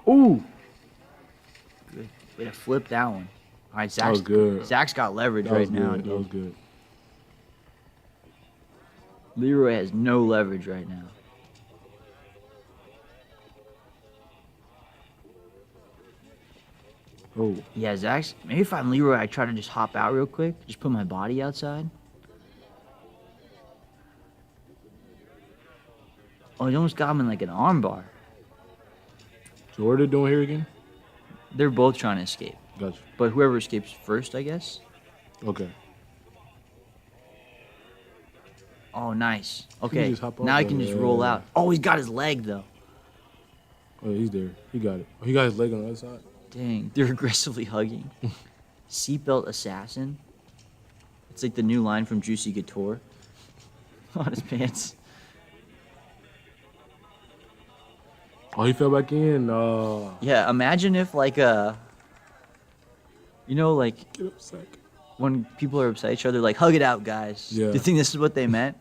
Ooh. Good. Way to flip that one. All right, Zach's was good. Zach's got leverage That was right now, good. That was dude. good. Leroy has no leverage right now. Oh, Yeah, Zach's. Maybe if I'm Leroy, I try to just hop out real quick. Just put my body outside. Oh, he almost got him in like an armbar. so what are they doing here again? They're both trying to escape. Gotcha. But whoever escapes first, I guess. Okay. Oh, nice. He Okay, just hop now off he can that, just roll yeah. out. Oh, he's got his leg, though. Oh, he's there. He got it. Oh, he got his leg on the other side. Dang, they're aggressively hugging. Seatbelt assassin. It's like the new line from Juicy Couture on his pants. Oh, he fell back in. Yeah, imagine if like you know, like Get up, Zach. when people are upset at each other, like hug it out, guys. Yeah. Do you think this is what they meant?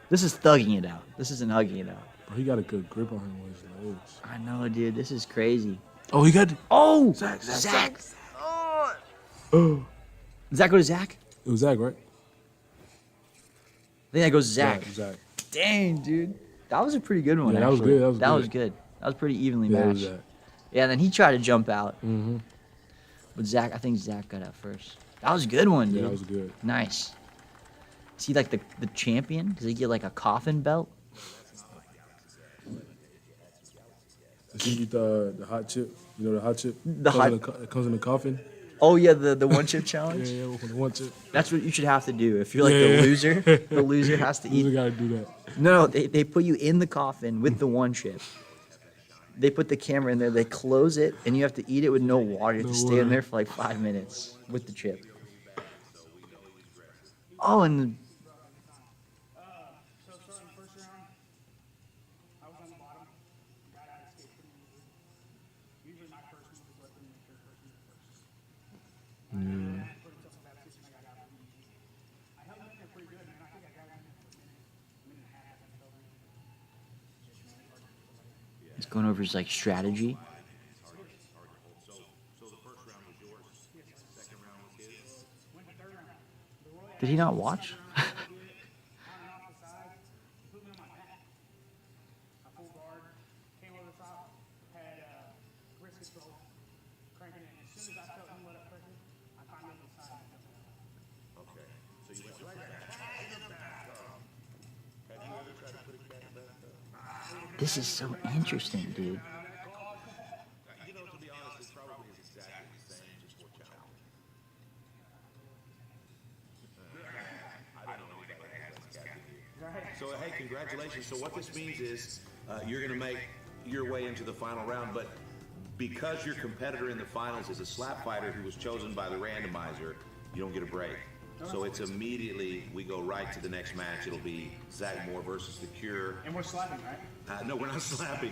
This is thugging it out. This isn't hugging it out. Bro, he got a good grip on him with his legs. I know, dude. This is crazy. Oh, he got. Oh, Zach. Zach. Oh, Does that go to Zach? it was Zach, right? I think that goes to Zach. Yeah, Zach. Dang, dude. That was a pretty good one. Yeah, that was actually. good, that was good. good. That was pretty evenly Yeah, it matched. was Zach. Yeah, and then he tried to jump out. Mm-hmm. But Zach, I think Zach got out first. That was a good one, dude. Yeah, that was good. Nice. Is he like the champion? Does he get like a coffin belt? Does he eat the hot chip? You know the hot chip? It comes in a coffin. Oh yeah, the one chip Yeah, challenge. yeah, the one chip. That's what you should have to do. If you're like Yeah. the loser, the loser has to You eat. gotta do that. No, they put you in the coffin with the one chip. They put the camera in there, they close it, and you have to eat it with no water. You have to No stay in water. there for like 5 minutes with the chip. Oh, and So starting the first round, I was on the bottom. Got out of escape pretty easily. Usually my first move is what the third person moves first. Yeah. Put himself in that position, I got out pretty easy. I held in there pretty good, man. I think I got out in a minute and a half. I felt like he's going over his like strategy. So the first round was yours. Second round was his. Did he not watch? On and off the side, he put me on my back. I full guard, came over the top, had wrist control, cranking it. As soon as I felt him let up pressure, I climbed up the side and jumped out. Okay. So you went to back. This is so interesting, dude. You know, to be honest, it probably is exactly the same, just more challenging. I don't know anybody that has this guy. So, hey, congratulations. So what this means is you're going to make your way into the final round, but because your competitor in the finals is a slap fighter who was chosen by the randomizer, you don't get a break. So it's immediately, we go right to the next match. It'll be Zach Moore versus The Cure. And we're slapping, right? No, we're not slapping.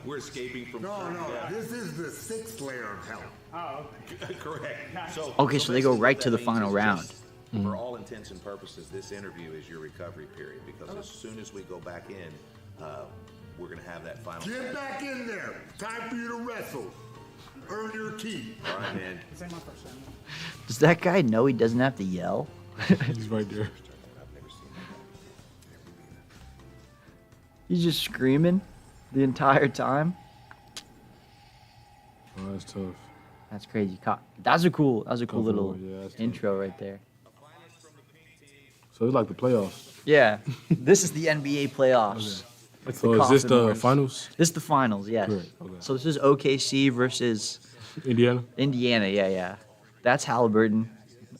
We're escaping from No, certain no, death. this is the sixth layer of hell. Oh, okay. Correct. So, Okay, so they go basically right what to that the means final is round. just, For all intents and purposes, this interview is your recovery period because as soon as we go back in, we're going to have that final. Get back in there. Time for you to wrestle. Earn your keep. All right, man. This ain't my first time. Does that guy know he doesn't have to yell? He's right there. He's just screaming the entire time. Oh, that's tough. That's crazy. That's a cool Coffin little Wars, yeah, that's tough. intro right there. So it's like the playoffs. Yeah, this is the NBA playoffs. It's So is this Coffin the Wars. finals? This is the finals, yes. Correct, okay. So this is OKC versus Indiana? Indiana. Yeah. That's Halliburton,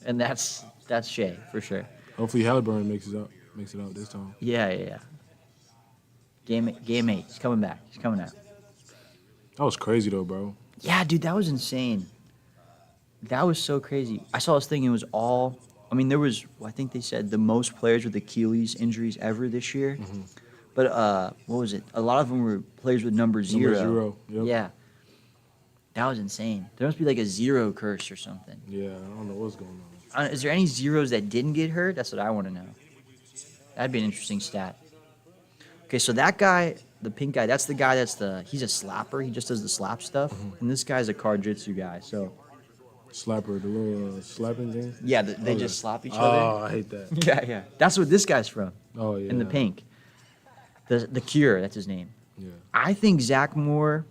and that's Shea for sure. Hopefully Halliburton makes it out this time. Yeah. Game 8. He's coming back. He's coming out. That was crazy though, bro. Yeah, dude, that was insane. That was so crazy. I saw this thing. It was all. I mean, there was. I think they said the most players with Achilles injuries ever this year. Mm-hmm. But what was it? A lot of them were players with number 0. Number 0, yep. Yeah. That was insane. There must be like a 0 curse or something. Yeah, I don't know what's going on. Is there any zeros that didn't get hurt? That's what I want to know. That'd be an interesting stat. Okay, so that guy, the pink guy, that's the guy he's a slapper. He just does the slap stuff. And this guy's a cardjitsu guy. So, Slapper, the little slapping game? yeah, they Okay. just slap each Oh, other. I hate that. Yeah. That's what this guy's from. Oh, yeah. In the pink. The Cure, that's his name. Yeah. I think Zach Moore,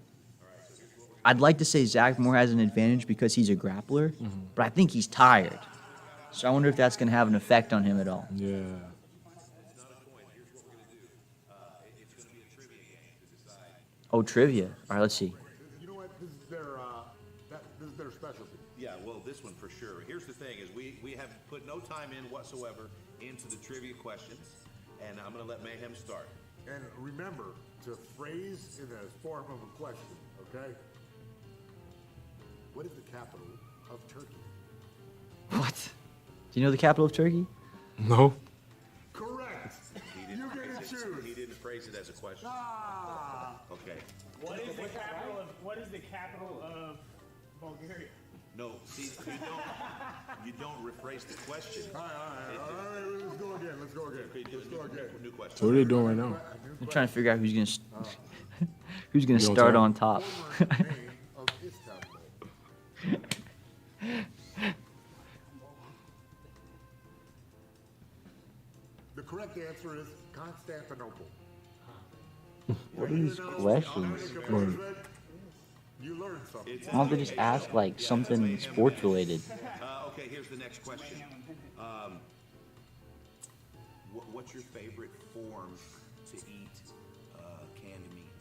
I'd like to say Zach Moore has an advantage because he's a grappler, but I think he's tired. So I wonder if that's going to have an effect on him at all. Yeah. Oh, trivia. All right, let's see. You know what? This is their specialty. Yeah, well, this one for sure. Here's the thing: is we have put no time in whatsoever into the trivia questions, and I'm going to let Mayhem start. And remember to phrase in the form of a question, okay? What is the capital of Turkey? What? Do you know the capital of Turkey? No? Correct. He You didn't get to phrase it. choose. He didn't phrase it as a question. Ah. Okay. What is the capital of Bulgaria? No, see, you don't rephrase the question. All right, let's go again. Let's go again. New question. So what are they doing right now? I'm trying to figure out who's gonna You on start top? on top. Former name of Istanbul. The correct answer is Constantinople. What are these questions? You learned something. Why don't they just ask like something sports related? Okay, here's the next question. What's your favorite form to eat canned meat?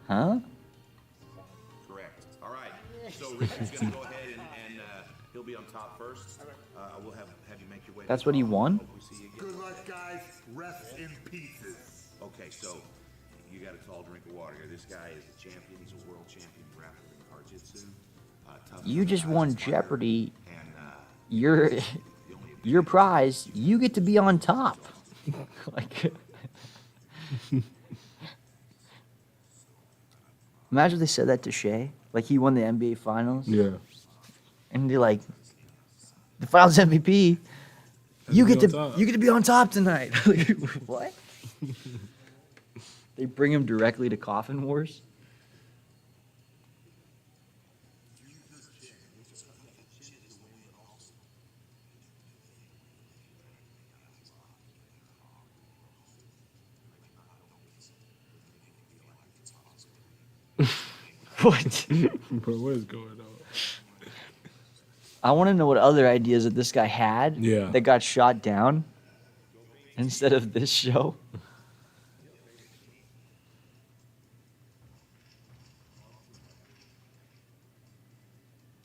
Huh? Correct. All right. So Richard's going to go ahead and he'll be on top first. We'll have you make your way. That's what he won? Hope we see you again. Good luck, guys. Rest in pieces. Okay, so you got a tall drink of water here. This guy is a champion. He's a world champion grappler in Jiu-Jitsu. You just won Jeopardy. And Your prize. You get to be on top. Like, imagine if they said that to Shea. Like he won the NBA Finals, Yeah. and they're like, the Finals MVP. You be get on to top. you get to be on top tonight. Like, what? They bring him directly to Coffin Wars. What? Bro, what is going on? I want to know what other ideas that this guy had Yeah. that got shot down instead of this show.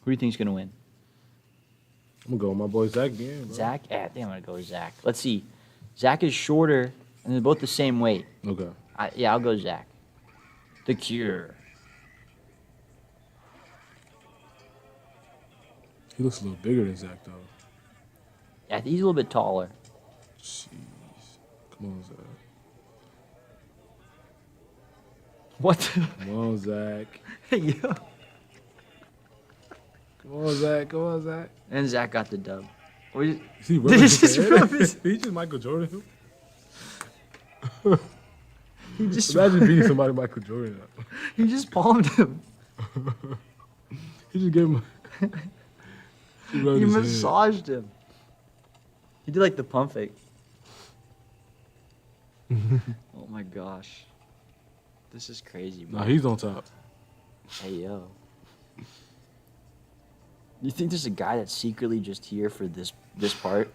Who do you think's gonna win? I'm gonna go with my boy Zach again, bro. Zach? Yeah, I think I'm gonna go with Zach. Let's see. Zach is shorter, and they're both the same weight. Okay. Yeah, I'll go Zach. The Cure. He looks a little bigger than Zach, though. Yeah, he's a little bit taller. Jeez. Come on, Zach. What? Come on, Zach. Yo. Come on, Zach. Come on, Zach. And Zach got the dub. What is- Is he Did he just rub his- Did he just Michael Jordan He just, Imagine beating somebody Michael Jordan up. he just palmed him. He just gave him. He rubbed He his head. massaged him. He did like the pump fake. Oh my gosh. This is crazy, bro. Nah, he's on top. Hey, yo. You think there's a guy that's secretly just here for this part?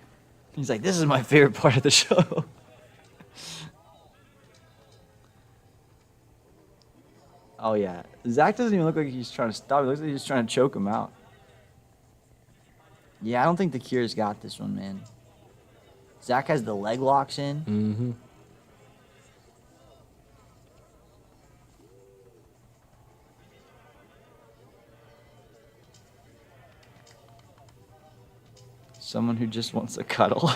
He's like, this is my favorite part of the show. Oh, yeah. Zach doesn't even look like he's trying to stop. It looks like he's trying to choke him out. Yeah, I don't think the Cure's got this one, man. Zach has the leg locks in. Mm-hmm. Someone who just wants to cuddle.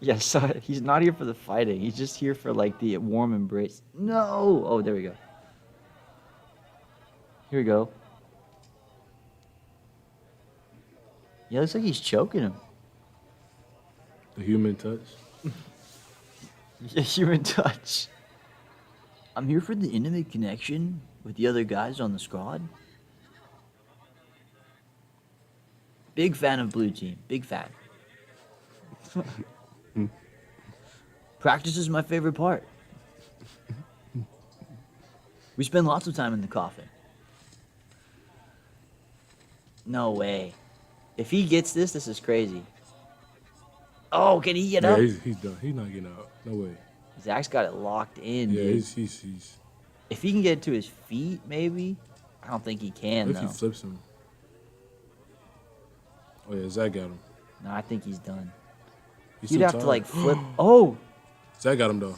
Yes, so he's not here for the fighting. He's just here for, like, the warm embrace. No! Oh, there we go. Here we go. Yeah, looks like he's choking him. The human touch. Yeah, human touch. I'm here for the intimate connection with the other guys on the squad. Big fan of Blue Team. Big fan. Practice is my favorite part. We spend lots of time in the coffin. No way. If he gets this, this is crazy. Oh, can he get Yeah, up? he's done. He's not getting out. No way. Zach's got it locked in, Yeah, dude. he's. If he can get to his feet, maybe. I don't think he can, What if he though. flips him? Oh yeah, Zach got him. No, I think he's done. He's You'd too have to, tired. like, flip. Oh, Zach got him though.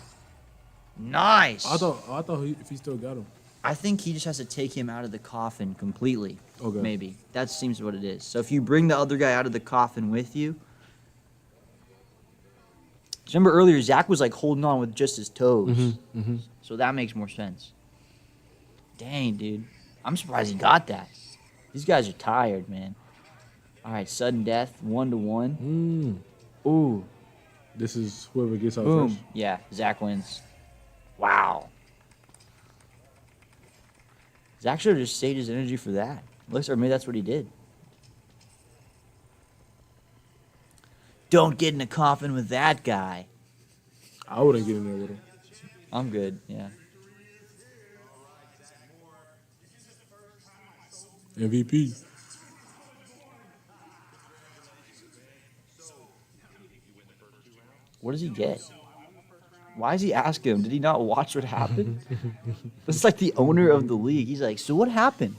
nice. I thought if he still got him. I think he just has to take him out of the coffin completely. Okay. Maybe. That seems what it is. So if you bring the other guy out of the coffin with you. Remember earlier, Zach was like holding on with just his toes. So that makes more sense. Dang, dude. I'm surprised he got that. These guys are tired, man. All right, sudden death, 1-1. Ooh, This is whoever gets out boom. first. Yeah, Zach wins. Wow. Zach should have just saved his energy for that. Looks, or maybe that's what he did. Don't get in a coffin with that guy. I wouldn't get in there with him. I'm good, yeah. MVP. What does he get? Why does he ask him? Did he not watch what happened? It's like the owner of the league. He's like, so what happened?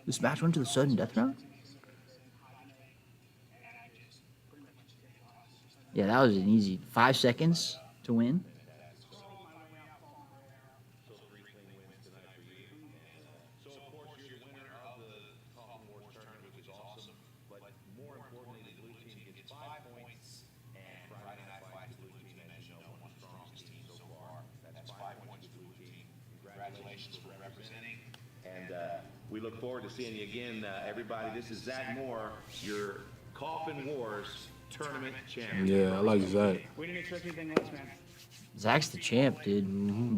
This match went to the sudden death round? Yeah, that was an easy 5 seconds to win. So, of course, you're the winner of the Coffin Wars tournament, which is awesome. But more importantly, the blue team gets 5 points. And Friday Night Fight, the blue team, as you know, one of the strongest teams so far. That's 5 points to the blue team. Congratulations for representing. And we look forward to seeing you again, everybody. This is Zach Moore, your Coffin Wars tournament champion. Yeah, I like Zach. We didn't expect anything less, man. Zach's the champ, dude.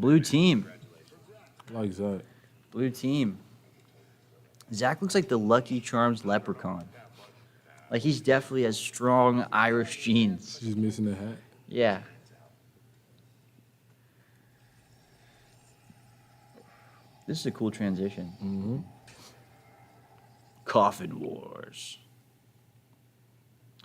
Blue team. I like Zach. Blue team. Zach looks like the Lucky Charms leprechaun. Like he's definitely has strong Irish genes. Just missing the hat. Yeah. This is a cool transition. Mm-hmm. Coffin Wars.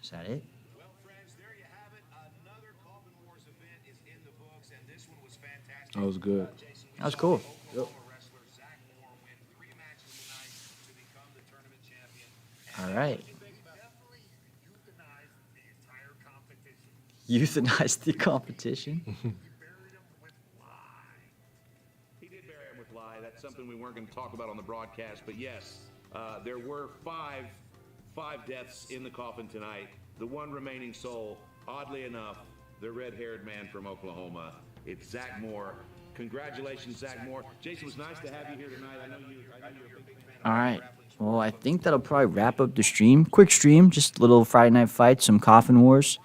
Is that it? Well, friends, there you have it. Another Coffin Wars event is in the books, and this one was fantastic. That was good. Jason, That was cool. Oklahoma wrestler Zach Moore win 3 matches tonight to become the tournament champion. All right. Definitely euthanized the entire competition. Euthanize the competition. He buried him with lies. He did bury him with lie. That's something we weren't going to talk about on the broadcast, but yes, there were five deaths in the coffin tonight. The one remaining soul, oddly enough, the red-haired man from Oklahoma. It's Zach Moore. Congratulations, Zach Moore. Jason, it was nice to have you here tonight. I know you're a big fan. All right. Well, I think that'll probably wrap up the stream. Quick stream, just a little Friday night fight, some Coffin Wars.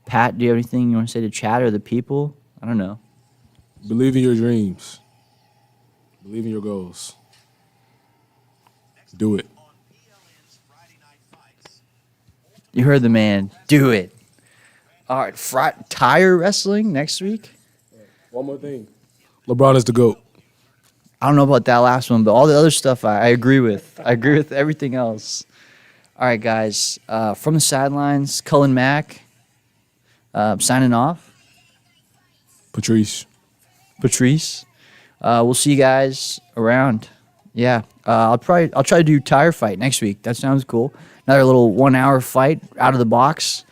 Pat, do you have anything you want to say to chat or the people? I don't know. Believe in your dreams. Believe in your goals. Do it. You heard the man. Do it. All right. Tire wrestling next week? One more thing. LeBron is the GOAT. I don't know about that last one, but all the other stuff I agree with. I agree with everything else. All right, guys. From the sidelines, Cullen Mack signing off. Patrice. Patrice. We'll see you guys around. Yeah. I'll try to do tire fight next week. That sounds cool. Another little 1 hour fight out of the box.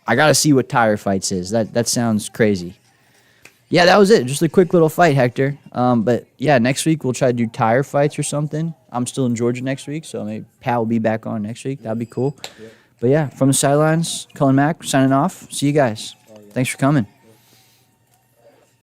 I gotta see what tire fights is. That sounds crazy. Yeah, that was it. Just a quick little fight, Hector. But yeah, next week we'll try to do tire fights or something. I'm still in Georgia next week, so maybe Pat will be back on next week. That'd be cool. But yeah, from the sidelines, Cullen Mack signing off. See you guys. Thanks for coming.